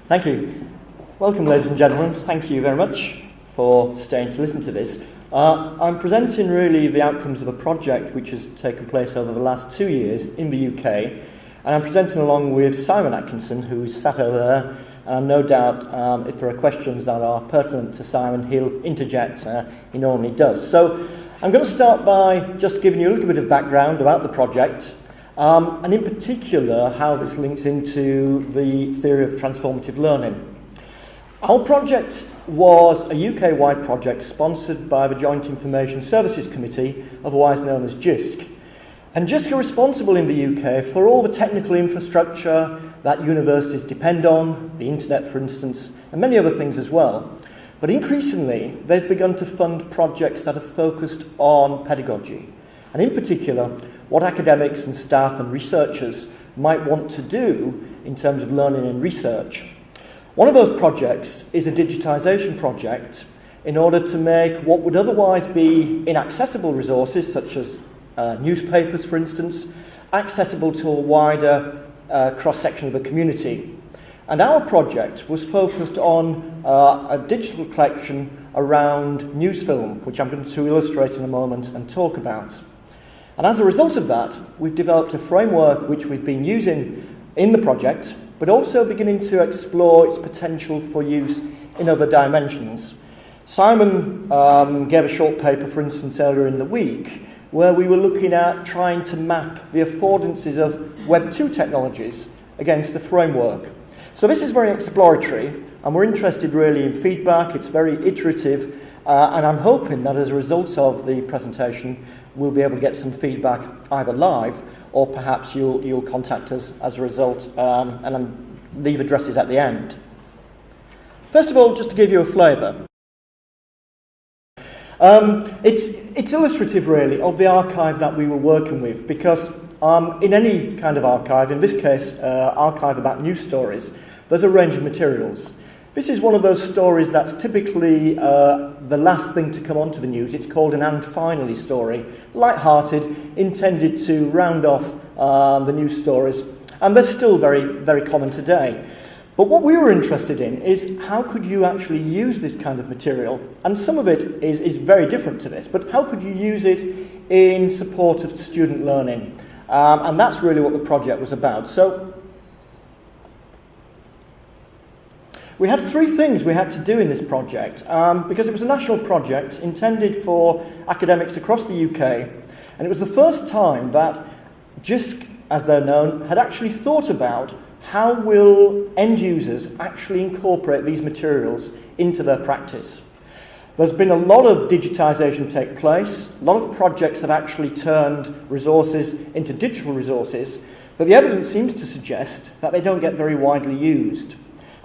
Thank you. Welcome, ladies and gentlemen. Thank you very much for staying to listen to this. I'm presenting really the outcomes of a project which has taken place over the last 2 years in the UK, and I'm presenting along with Simon Atkinson, who is sat over there, and no doubt if there are questions that are pertinent to Simon, he'll interject. He normally does. So I'm going to start by just giving you a little bit of background about the project, and in particular how this links into the theory of transformative learning. Our project was a UK-wide project sponsored by the Joint Information Services Committee, otherwise known as JISC. And JISC are responsible in the UK for all the technical infrastructure that universities depend on, the internet for instance, and many other things as well. But increasingly, they've begun to fund projects that are focused on pedagogy, and in particular, what academics and staff and researchers might want to do in terms of learning and research. One of those projects is a digitisation project in order to make what would otherwise be inaccessible resources, such as newspapers, for instance, accessible to a wider cross-section of the community. And our project was focused on a digital collection around news film, which I'm going to illustrate in a moment and talk about. And as a result of that, we've developed a framework which we've been using in the project, but also beginning to explore its potential for use in other dimensions. Simon gave a short paper, for instance, earlier in the week, where we were looking at trying to map the affordances of Web 2 technologies against the framework. So this is very exploratory, and we're interested really in feedback. It's very iterative, and I'm hoping that as a result of the presentation, we'll be able to get some feedback either live or perhaps you'll contact us as a result, and leave addresses at the end. First of all, just to give you a flavour. It's illustrative really of the archive that we were working with, because in any kind of archive, in this case archive about news stories, there's a range of materials. This is one of those stories that's typically the last thing to come onto the news. It's called an "and finally" story, light-hearted, intended to round off the news stories, and they're still very, very common today. But what we were interested in is how could you actually use this kind of material? And some of it is very different to this, but how could you use it in support of student learning? And that's really what the project was about. So we had 3 things we had to do in this project, because it was a national project intended for academics across the UK, and it was the first time that JISC, as they're known, had actually thought about how will end users actually incorporate these materials into their practice. There's been a lot of digitisation take place, a lot of projects have actually turned resources into digital resources, but the evidence seems to suggest that they don't get very widely used.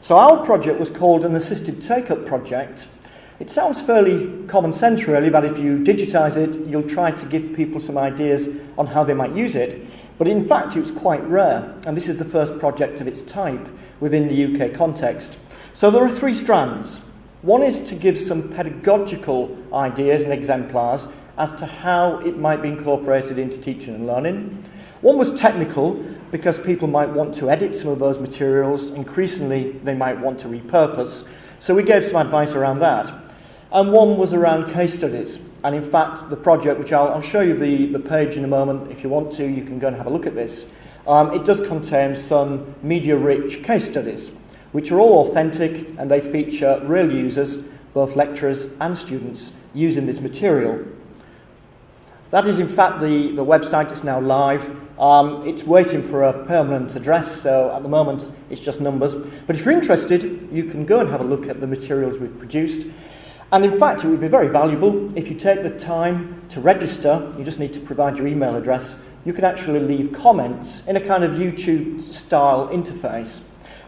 So our project was called an assisted take-up project. It sounds fairly common sense really, that if you digitise it, you'll try to give people some ideas on how they might use it. But in fact, it was quite rare, and this is the first project of its type within the UK context. So there are 3 strands. One is to give some pedagogical ideas and exemplars as to how it might be incorporated into teaching and learning. One was technical, because people might want to edit some of those materials. Increasingly, they might want to repurpose. So we gave some advice around that. And one was around case studies. And in fact, the project, which I'll show you the page in a moment. If you want to, you can go and have a look at this. It does contain some media-rich case studies, which are all authentic, and they feature real users, both lecturers and students, using this material. That is in fact the website. It's now live. It's waiting for a permanent address, so at the moment it's just numbers. But if you're interested, you can go and have a look at the materials we've produced. And in fact, it would be very valuable if you take the time to register. You just need to provide your email address. You can actually leave comments in a kind of YouTube-style interface.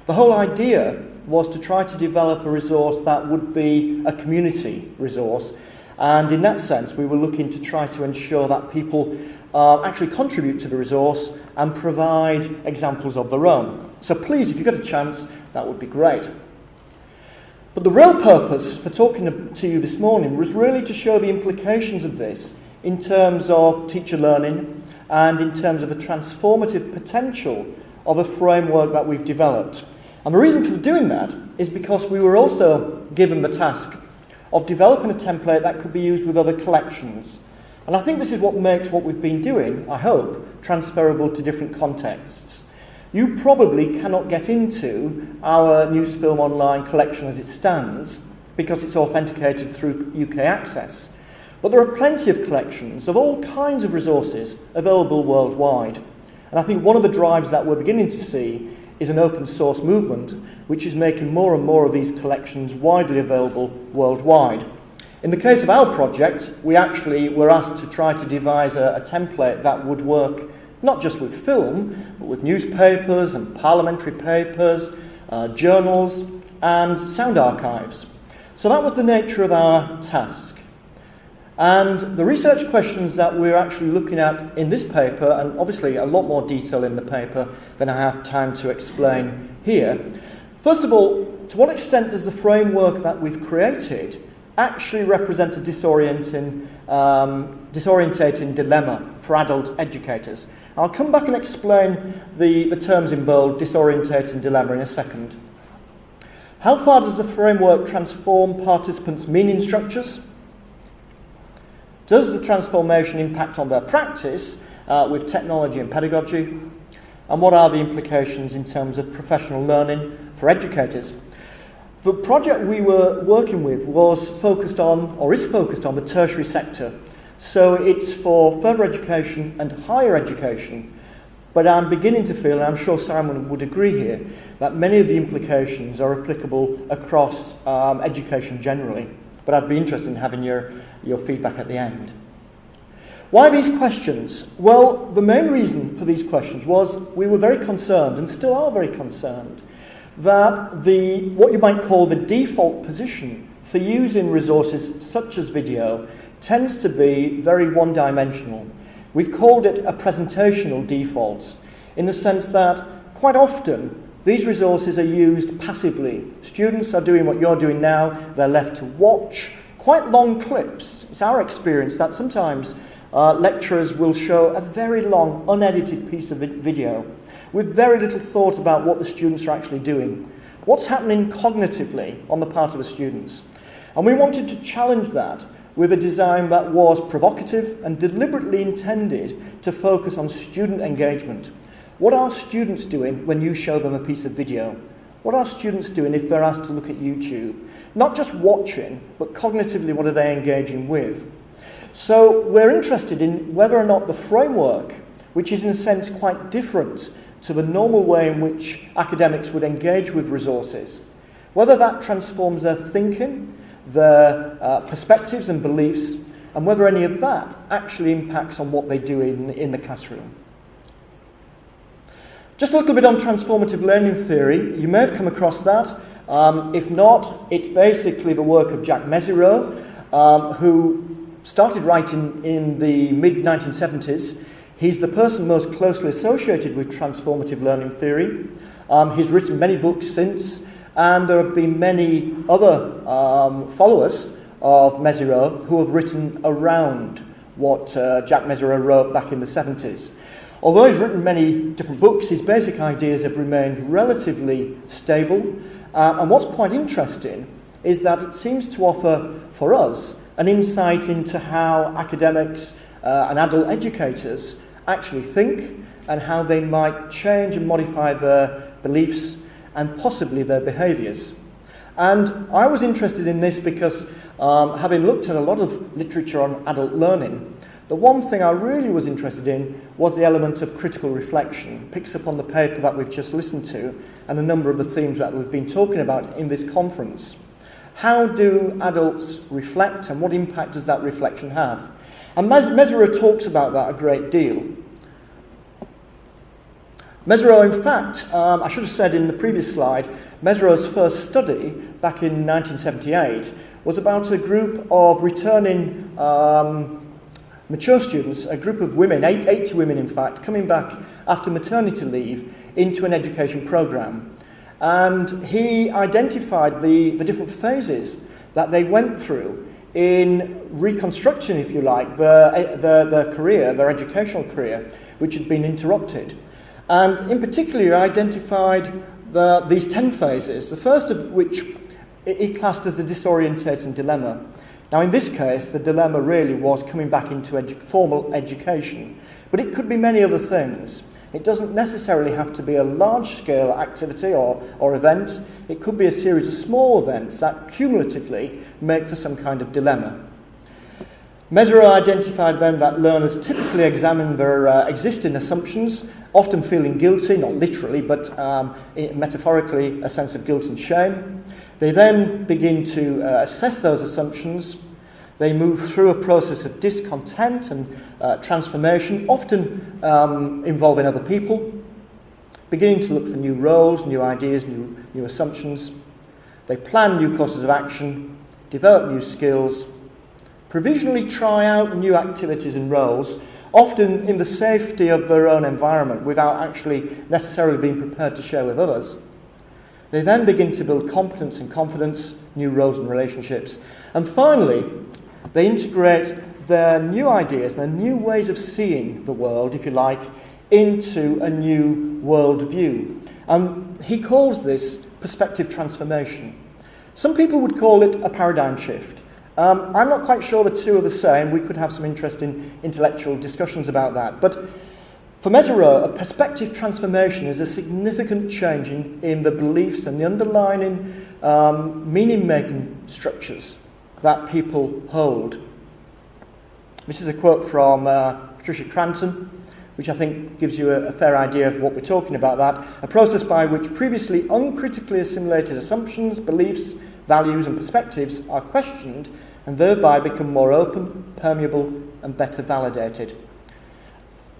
The whole idea was to try to develop a resource that would be a community resource. And in that sense, we were looking to try to ensure that people actually contribute to the resource and provide examples of their own. So please, if you've got a chance, that would be great. But the real purpose for talking to you this morning was really to show the implications of this in terms of teacher learning and in terms of the transformative potential of a framework that we've developed. And the reason for doing that is because we were also given the task of developing a template that could be used with other collections. And I think this is what makes what we've been doing, I hope, transferable to different contexts. You probably cannot get into our News Film Online collection as it stands because it's authenticated through UK Access. But there are plenty of collections of all kinds of resources available worldwide. And I think one of the drives that we're beginning to see is an open source movement which is making more and more of these collections widely available worldwide. In the case of our project, we actually were asked to try to devise a template that would work not just with film, but with newspapers and parliamentary papers, journals, and sound archives. So that was the nature of our task. And the research questions that we're actually looking at in this paper, and obviously a lot more detail in the paper than I have time to explain here. First of all, to what extent does the framework that we've created actually represent a disorientating dilemma for adult educators? I'll come back and explain the terms in bold, disorientating dilemma, in a second. How far does the framework transform participants' meaning structures? Does the transformation impact on their practice with technology and pedagogy? And what are the implications in terms of professional learning for educators? The project we were working with was focused on, or is focused on, the tertiary sector. So it's for further education and higher education. But I'm beginning to feel, and I'm sure Simon would agree here, that many of the implications are applicable across education generally. But I'd be interested in having your feedback at the end. Why these questions? Well, the main reason for these questions was we were very concerned, and still are very concerned, that what you might call the default position for using resources such as video tends to be very one-dimensional. We've called it a presentational default, in the sense that quite often these resources are used passively. Students are doing what you're doing now. They're left to watch quite long clips. It's our experience that sometimes lecturers will show a very long, unedited piece of video with very little thought about what the students are actually doing. What's happening cognitively on the part of the students? And we wanted to challenge that with a design that was provocative and deliberately intended to focus on student engagement. What are students doing when you show them a piece of video? What are students doing if they're asked to look at YouTube? Not just watching, but cognitively, what are they engaging with? So we're interested in whether or not the framework, which is in a sense quite different to the normal way in which academics would engage with resources, whether that transforms their thinking, their perspectives and beliefs, and whether any of that actually impacts on what they do in the classroom. Just a little bit on transformative learning theory. You may have come across that. If not, it's basically the work of Jacques Mezirow, who started writing in the mid-1970s. He's the person most closely associated with transformative learning theory. He's written many books since, and there have been many other followers of Mezirow who have written around what Jacques Mezirow wrote back in the 70s. Although he's written many different books, his basic ideas have remained relatively stable. And what's quite interesting is that it seems to offer, for us, an insight into how academics and adult educators actually think and how they might change and modify their beliefs and possibly their behaviours. And I was interested in this because, having looked at a lot of literature on adult learning, the one thing I really was interested in was the element of critical reflection. It picks up on the paper that we've just listened to and a number of the themes that we've been talking about in this conference. How do adults reflect, and what impact does that reflection have? And Mezirow talks about that a great deal. Mezirow, in fact, I should have said in the previous slide, Mezirow's first study back in 1978 was about a group of returning mature students, a group of women, 80 women in fact, coming back after maternity leave into an education programme. And he identified the different phases that they went through in reconstruction, if you like, their career, their educational career, which had been interrupted. And in particular, he identified these 10 phases, the first of which he classed as the disorientating dilemma. Now, in this case, the dilemma really was coming back into formal education, but it could be many other things. It doesn't necessarily have to be a large-scale activity or event. It could be a series of small events that cumulatively make for some kind of dilemma. Mesereau identified then that learners typically examine their existing assumptions, often feeling guilty, not literally, but metaphorically, a sense of guilt and shame. They then begin to assess those assumptions. They move through a process of discontent and transformation, often involving other people, beginning to look for new roles, new ideas, new assumptions. They plan new courses of action, develop new skills, provisionally try out new activities and roles, often in the safety of their own environment without actually necessarily being prepared to share with others. They then begin to build competence and confidence, new roles and relationships. And finally, they integrate their new ideas, their new ways of seeing the world, if you like, into a new worldview. And he calls this perspective transformation. Some people would call it a paradigm shift. I'm not quite sure the two are the same. We could have some interesting intellectual discussions about that. But for Mesereau, a perspective transformation is a significant change in the beliefs and the underlying meaning-making structures that people hold. This is a quote from Patricia Cranton, which I think gives you a fair idea of what we're talking about. That a process by which previously uncritically assimilated assumptions, beliefs, values and perspectives are questioned and thereby become more open, permeable and better validated.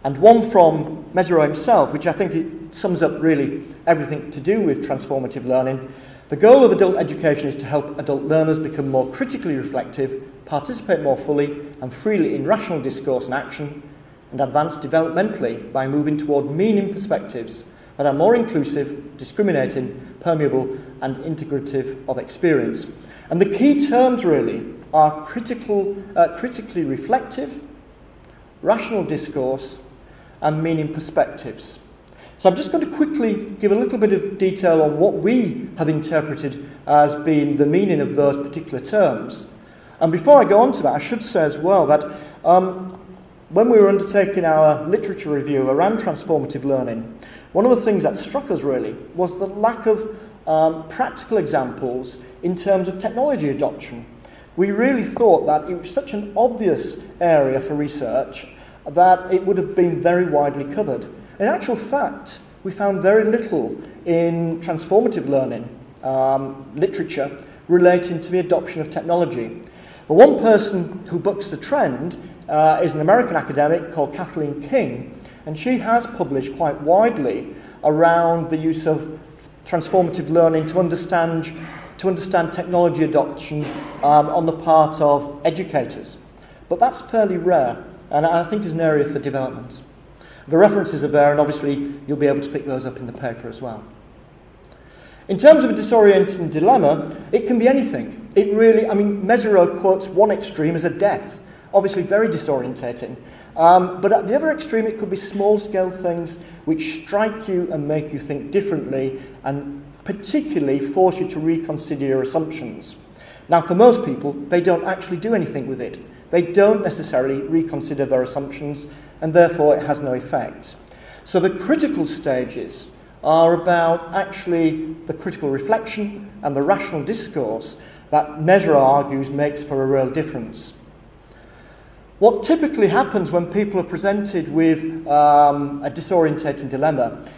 And one from Mesereau himself, which I think it sums up really everything to do with transformative learning. The goal of adult education is to help adult learners become more critically reflective, participate more fully and freely in rational discourse and action, and advance developmentally by moving toward meaning perspectives that are more inclusive, discriminating, permeable and integrative of experience. And the key terms really are critically reflective, rational discourse and meaning perspectives. So I'm just going to quickly give a little bit of detail on what we have interpreted as being the meaning of those particular terms. And before I go on to that, I should say as well that when we were undertaking our literature review around transformative learning, one of the things that struck us really was the lack of practical examples in terms of technology adoption. We really thought that it was such an obvious area for research that it would have been very widely covered. In actual fact, we found very little in transformative learning literature relating to the adoption of technology. But one person who bucks the trend is an American academic called Kathleen King, and she has published quite widely around the use of transformative learning to understand technology adoption on the part of educators. But that's fairly rare, and I think is an area for development. The references are there, and obviously you'll be able to pick those up in the paper as well. In terms of a disorienting dilemma, it can be anything. Mesereau quotes one extreme as a death, obviously very disorientating. But at the other extreme, it could be small-scale things which strike you and make you think differently and particularly force you to reconsider your assumptions. Now, for most people, they don't actually do anything with it. They don't necessarily reconsider their assumptions, and therefore it has no effect. So the critical stages are about actually the critical reflection and the rational discourse that Mesereau argues makes for a real difference. What typically happens when people are presented with a disorientating dilemma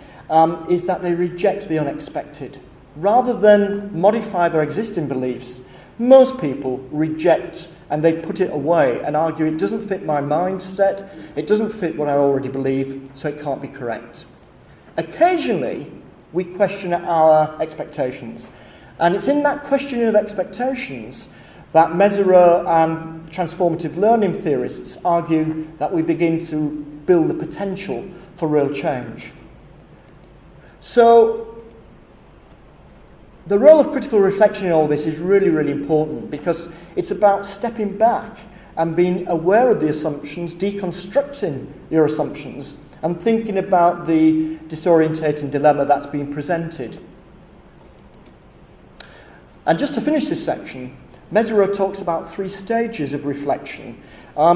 is that they reject the unexpected. Rather than modify their existing beliefs, most people reject and they put it away and argue it doesn't fit my mindset, it doesn't fit what I already believe, so it can't be correct. Occasionally, we question our expectations. And it's in that questioning of expectations that Mesereau and transformative learning theorists argue that we begin to build the potential for real change. So, the role of critical reflection in all this is really, really important because it's about stepping back and being aware of the assumptions, deconstructing your assumptions, and thinking about the disorientating dilemma that's being presented. And just to finish this section, Mesereau talks about 3 stages of reflection,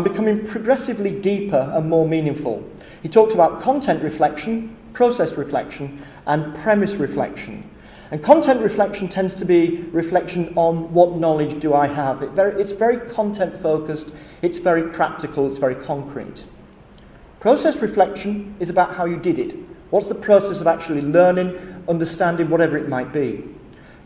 becoming progressively deeper and more meaningful. He talks about content reflection, process reflection, and premise reflection. And content reflection tends to be reflection on what knowledge do I have. It's very content focused, it's very practical, it's very concrete. Process reflection is about how you did it. What's the process of actually learning, understanding, whatever it might be.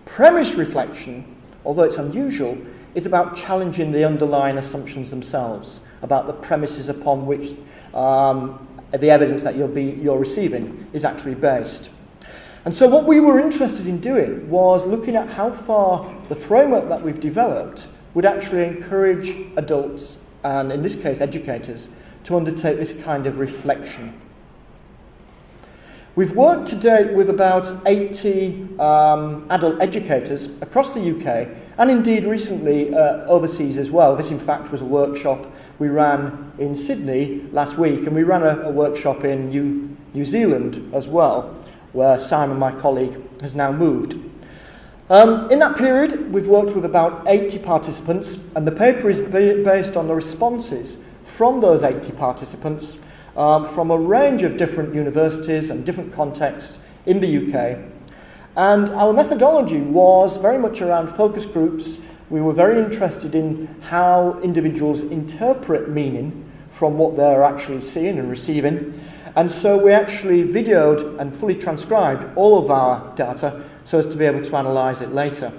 Premise reflection, although it's unusual, is about challenging the underlying assumptions themselves, about the premises upon which the evidence that you're receiving is actually based. And so what we were interested in doing was looking at how far the framework that we've developed would actually encourage adults, and in this case educators, to undertake this kind of reflection. We've worked to date with about 80 adult educators across the UK, and indeed recently overseas as well. This in fact was a workshop we ran in Sydney last week, and we ran a workshop in New Zealand as well, where Simon, my colleague, has now moved. In that period, we've worked with about 80 participants, and the paper is based on the responses from those 80 participants from a range of different universities and different contexts in the UK. And our methodology was very much around focus groups. We were very interested in how individuals interpret meaning from what they're actually seeing and receiving. And so we actually videoed and fully transcribed all of our data so as to be able to analyse it later.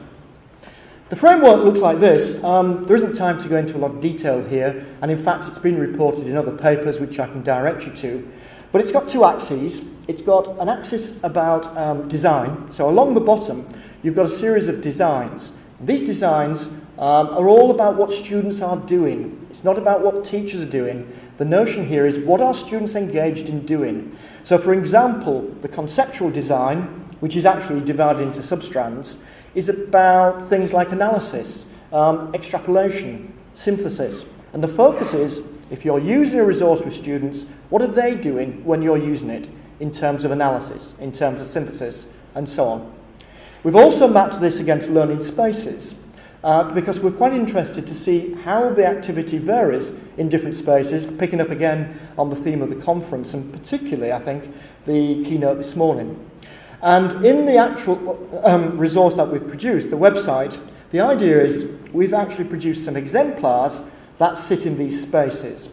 The framework looks like this. There isn't time to go into a lot of detail here, and in fact it's been reported in other papers which I can direct you to. But it's got 2 axes. It's got an axis about design. So along the bottom you've got a series of designs. These designs are all about what students are doing. It's not about what teachers are doing. The notion here is what are students engaged in doing. So for example, the conceptual design, which is actually divided into substrands, is about things like analysis, extrapolation, synthesis. And the focus is, if you're using a resource with students, what are they doing when you're using it in terms of analysis, in terms of synthesis, and so on. We've also mapped this against learning spaces, because we're quite interested to see how the activity varies in different spaces, picking up again on the theme of the conference, and particularly, I think, the keynote this morning. And in the actual resource that we've produced, the website, the idea is we've actually produced some exemplars that sit in these spaces.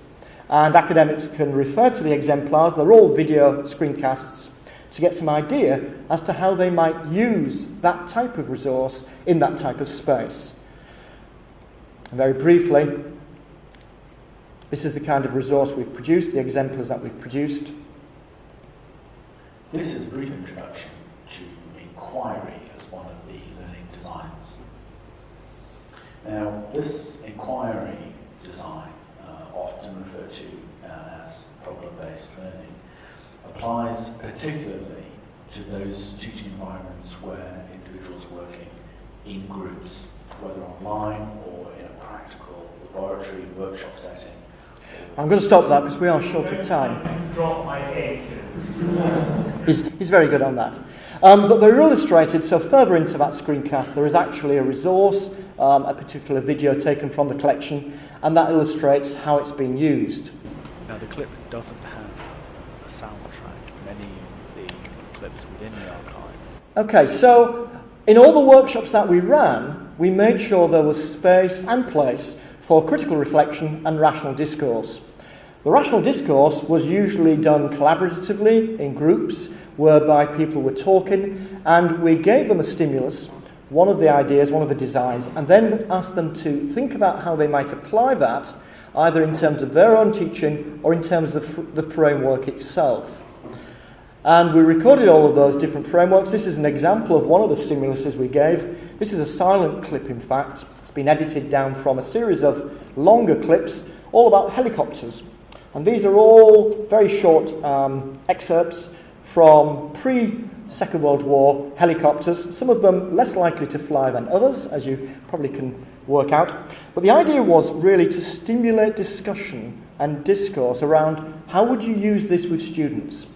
And academics can refer to the exemplars. They're all video screencasts to get some idea as to how they might use that type of resource in that type of space. And very briefly, this is the kind of resource we've produced, the exemplars that we've produced. This is a brief introduction to inquiry as one of the learning designs. Now, this inquiry design, often referred to as problem-based learning, applies particularly to those teaching environments where individuals are working in groups, whether online or in a practical laboratory workshop setting. I'm going to stop that because we are short of time. Drop my egg. He's very good on that. But they're illustrated, so further into that screencast there is actually a resource, a particular video taken from the collection, and that illustrates how it's being used. Now the clip doesn't have a soundtrack, many of the clips within the archive. Okay, so in all the workshops that we ran, we made sure there was space and place for critical reflection and rational discourse. The rational discourse was usually done collaboratively in groups whereby people were talking, and we gave them a stimulus, one of the ideas, one of the designs, and then asked them to think about how they might apply that, either in terms of their own teaching or in terms of the framework itself. And we recorded all of those different frameworks. This is an example of one of the stimuluses we gave. This is a silent clip, in fact. It's been edited down from a series of longer clips, all about helicopters. And these are all very short excerpts from pre-Second World War helicopters, some of them less likely to fly than others, as you probably can work out. But the idea was really to stimulate discussion and discourse around how would you use this with students.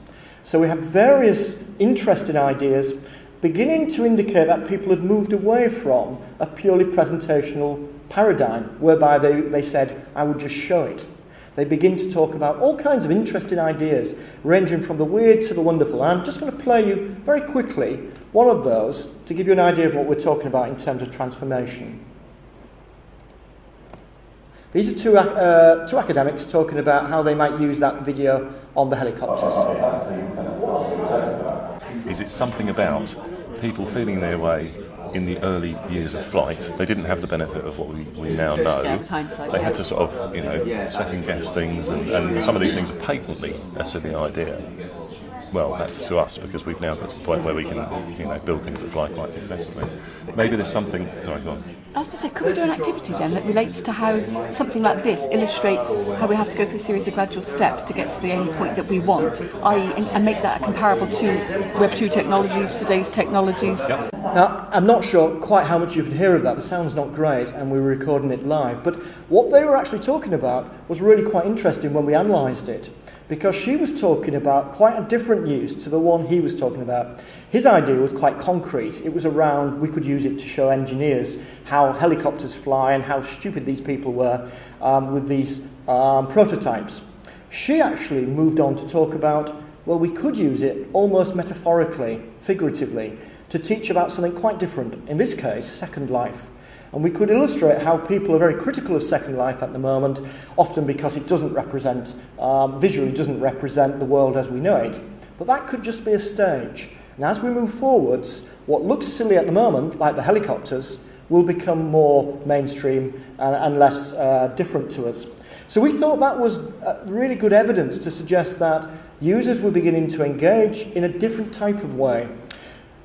So we had various interesting ideas, beginning to indicate that people had moved away from a purely presentational paradigm, whereby they said, I would just show it. They begin to talk about all kinds of interesting ideas, ranging from the weird to the wonderful. And I'm just going to play you very quickly one of those to give you an idea of what we're talking about in terms of transformation. These are two academics talking about how they might use that video on the helicopters. Is it something about people feeling their way in the early years of flight? They didn't have the benefit of what we now know. They had to sort of, second guess things, and some of these things are patently a silly idea. Well, that's to us because we've now got to the point where we can, build things that fly quite successfully. Maybe there's something. Sorry, go on. I was going to say, could we do an activity then that relates to how something like this illustrates how we have to go through a series of gradual steps to get to the end point that we want, i.e., and make that comparable to Web 2 technologies, today's technologies? Yep. Now, I'm not sure quite how much you could hear of that. The sound's not great, and we were recording it live. But what they were actually talking about was really quite interesting when we analysed it, because she was talking about quite a different use to the one he was talking about. His idea was quite concrete. It was around, we could use it to show engineers how helicopters fly and how stupid these people were with these prototypes. She actually moved on to talk about, well, we could use it almost metaphorically, figuratively, to teach about something quite different, in this case, Second Life. And we could illustrate how people are very critical of Second Life at the moment, often because it doesn't represent, visually doesn't represent the world as we know it. But that could just be a stage. And as we move forwards, what looks silly at the moment, like the helicopters, will become more mainstream and less different to us. So we thought that was really good evidence to suggest that users were beginning to engage in a different type of way.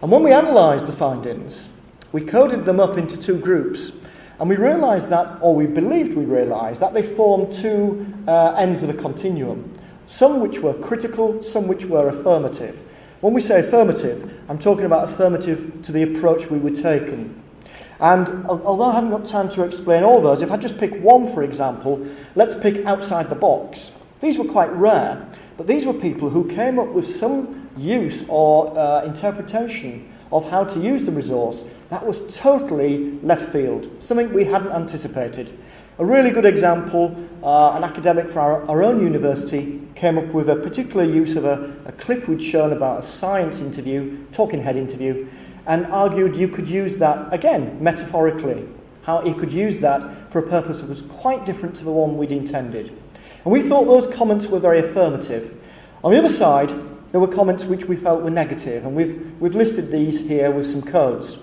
And when we analysed the findings, we coded them up into two groups, and we realised that, or we believed we realised, that they formed two ends of a continuum, some which were critical, some which were affirmative. When we say affirmative, I'm talking about affirmative to the approach we were taking. And although I haven't got time to explain all those, if I just pick one, for example, let's pick outside the box. These were quite rare, but these were people who came up with some use or interpretation of how to use the resource that was totally left field, something we hadn't anticipated. A really good example, an academic from our own university came up with a particular use of a clip we'd shown about a science interview, talking head interview, and argued you could use that, again, metaphorically, how he could use that for a purpose that was quite different to the one we'd intended. And we thought those comments were very affirmative. On the other side, there were comments which we felt were negative, and we've listed these here with some codes.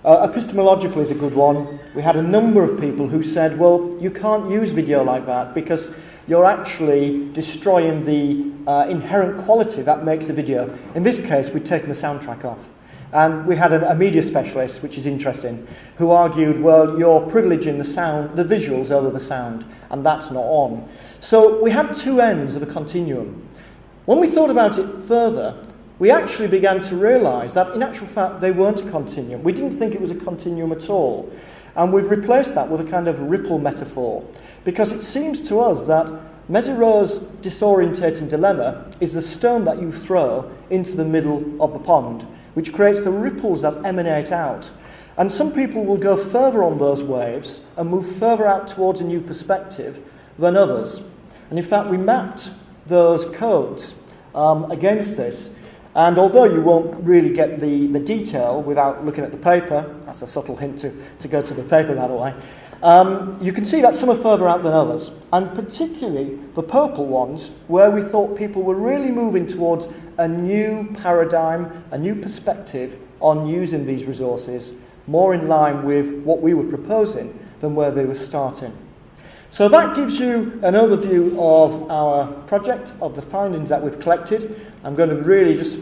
Epistemological is a good one. We had a number of people who said, well, you can't use video like that because you're actually destroying the inherent quality that makes a video. In this case, we'd taken the soundtrack off. And we had a media specialist, which is interesting, who argued, well, you're privileging the sound, the visuals over the sound, and that's not on. So we had two ends of a continuum. When we thought about it further, we actually began to realise that in actual fact they weren't a continuum. We didn't think it was a continuum at all. And we've replaced that with a kind of ripple metaphor, because it seems to us that Mésiro's disorientating dilemma is the stone that you throw into the middle of the pond, which creates the ripples that emanate out. And some people will go further on those waves and move further out towards a new perspective than others. And in fact, we mapped those codes against this. And although you won't really get the detail without looking at the paper, that's a subtle hint to go to the paper, by the way, you can see that some are further out than others, and particularly the purple ones, where we thought people were really moving towards a new paradigm, a new perspective on using these resources, more in line with what we were proposing than where they were starting. So that gives you an overview of our project, of the findings that we've collected. I'm going to really just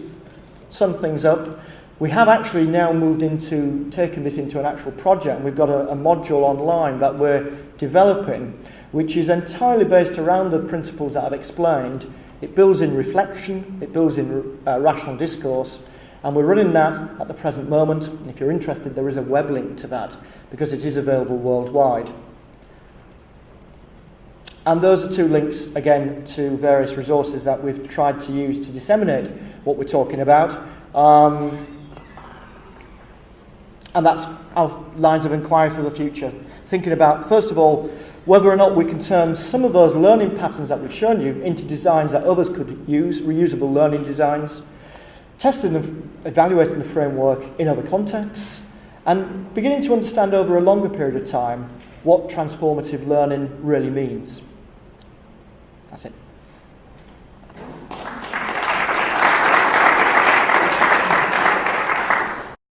sum things up. We have actually now moved into taking this into an actual project, and we've got a module online that we're developing, which is entirely based around the principles that I've explained. It builds in reflection, it builds in rational discourse, and we're running that at the present moment. If you're interested, there is a web link to that, because it is available worldwide. And those are two links, again, to various resources that we've tried to use to disseminate what we're talking about. And that's our lines of inquiry for the future. Thinking about, first of all, whether or not we can turn some of those learning patterns that we've shown you into designs that others could use, reusable learning designs, testing and evaluating the framework in other contexts, and beginning to understand over a longer period of time what transformative learning really means. That's it.